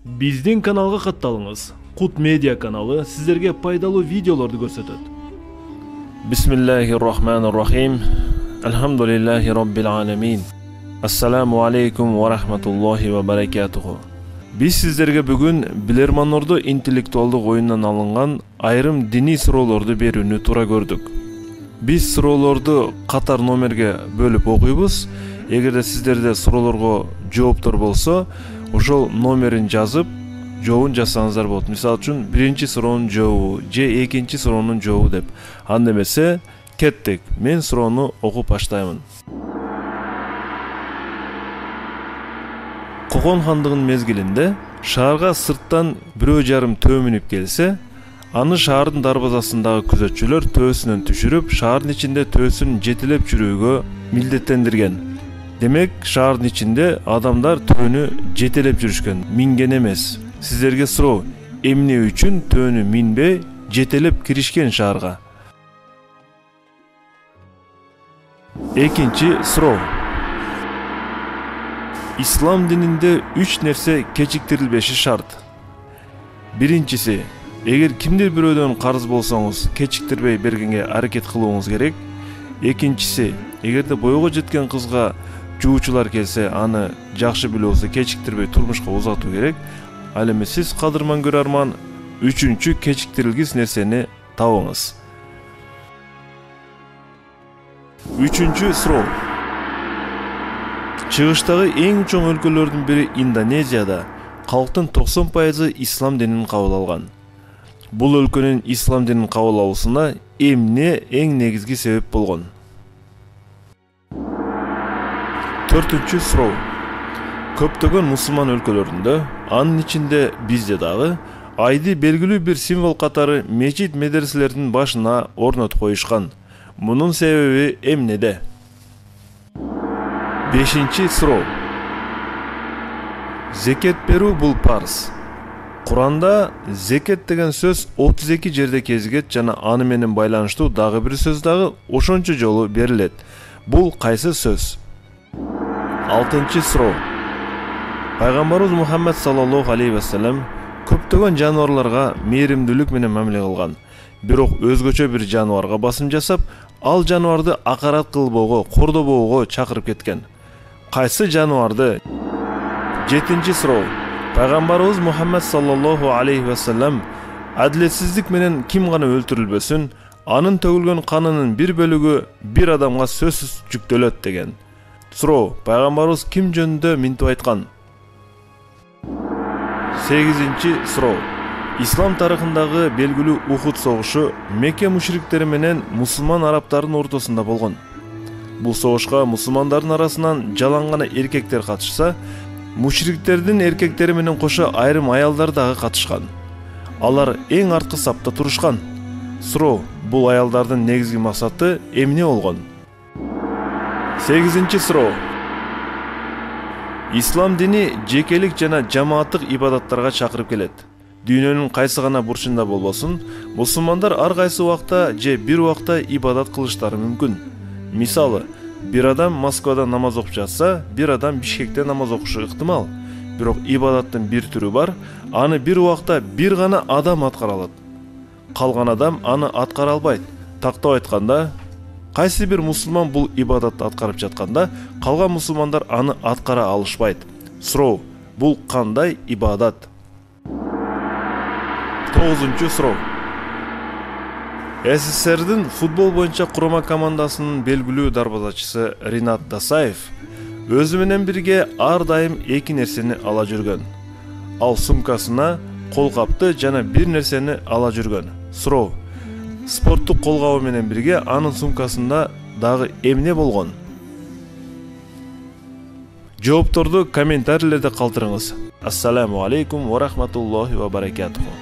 Биздин каналга катталыңыз. Кут медиа каналы сиздерге пайдалуу видеолорду көрсөтөт. Бисмиллахир-рахманир-рахим. Алхамдулиллахи rabbil alamin. Ассаламу алейкум ва рахматуллахи ва баракатуху. Биз сиздерге бүгүн билерманорду интеллектуалдык оюндан алынган айрым диний суроолорду берүүнү туура көрдүк. Биз суроолорду катар номерге бөлүп окуйбуз. Эгерде сиздерде суроолорго жооптор болсо, ошол номерин жазып, жообун жазсаңыздар болот. Мисалы үчүн, биринчи суроонун жообу же экинчи суроонун жообу деп. Анда эмесе, кеттик. Мен суроону окуп баштаймын. Кокон хандыгынын мезгилинде шаарга сырттан бирөө жарым төө мүнүп келсе, аны шаардын дарбазасындагы күзөтчүлөр төөсүнөн түшүрүп, шаардын ичинде төөсүн жетелеп жүрүүгө милдеттендирген. Демек, шаардын ичинде адамдар төөнү жетелеп жүрүшкөн, минген эмес. Сиздерге суроо, эмне үчүн төөнү минбей, жетелеп киришкен шаарга? Экинчи суроо. Ислам дининде 3 нерсе кечиктирилбеши шарт. Биринчиси, эгер кимдир бирөөдөн карыз болсоңуз, кечиктирбей бергенге аракет кылууңуз керек. Экинчиси, эгерде бойго жеткен кызга жуучулар келсе, аны жакшы билүү болсо, кечиктирбей турмушка узатуу керек. Ал эми сиз кадырман көрөрман, үчүнчү кечиктирилгис нерсени табыңыз. Үчүнчү суроо. Чыгыштагы эң чоң өлкөлөрдүн бири Индонезияда калктын 90% ислам динин кабыл алган. Бул өлкөнүн ислам динин кабыл алуусуна эмне эң негизги себеп болгон? Төртүнчү суроо. Көптөгөн мусулман өлкөлөрүндө, анын ичинде бизде дагы, айды белгилүү бир символ катары мечит медреселердин башына орнотуп коюшкан. Мунун себеби эмнеде? Бешинчи суроо. Зекет берүү бул парз. Куранда зекет деген сөз 32 жерде кезигет жана аны менен байланыштуу дагы бир сөз дагы ошончо жолу берилет. Бул кайсы сөз? Алтынчы суроо. Пайгамбарыбыз Мухаммад саллаллаху алейхи ва саллям көптөгөн жаныбарларга мээримдүүлүк менен мамиле кылган. Бирок өзгөчө бир жаныбарга басым жасап, ал жаныбарды акарат кылбоого, кордобоого чакырып кеткен. Кайсы жаныбарды? Жетинчи суроо. Пайгамбарыбыз Мухаммад саллаллаху алейхи ва саллям адилетсиздик менен ким гана өлтүрүлбөсүн, анын төгүлгөн канынын бир бөлүгү бир адамга сөзсүз жүктөлөт деген. Суроо. Пайгамбарыбыз ким жөнүндө минтип айткан? Сегизинчи суроо. Ислам тарыхындагы белгилүү Ухуд согушу Мекке мушриктери менен мусулман арабтардын ортосунда болгон. Бул согушка мусулмандардын арасынан жалаң гана эркектер катышса, мушриктердин эркектери менен кошо айрым аялдар дагы катышкан. Алар эң арткы сапта турушкан. Суроо. Бул аялдардын негизги максаты эмне болгон? Сегизинчи суроо. Ислам дини жекелик жана жамааттык ибадаттарга чакырып келет. Дүйнөнүн кайсы гана бурчунда болбосун, мусулмандар ар кайсы убакта же бир убакта ибадат кылыштары мүмкүн. Мисалы, бир адам Москвада намаз окуп жатса, бир адам Бишкекте намаз окушу ыктымал. Бирок ибадаттын бир түрү бар, аны бир убакта бир гана адам аткара алат. Калган адам аны аткара албайт. Тактап айтканда, кайсы бир мусулман бул ибадатты аткарып жатканда, калган мусулмандар аны аткара алышпайт. Суроо. Бул кандай ибадат? Тогузунчу суроо. СССРдин футбол боюнча курама командасынын белгилүү дарбазачысы Ринат Дасаев өзү менен бирге ар дайым 2 нерсени ала жүргөн. Ал сумкасына колкапты жана бир нерсени ала жүргөн. Суроо. Спорттук колгабы менен бирге анын сумкасында дагы эмне болгон? Жоопторду комментарийлерде калтырыңыз. Ассаламу алейкум ва рахматуллахи ва баракатуху.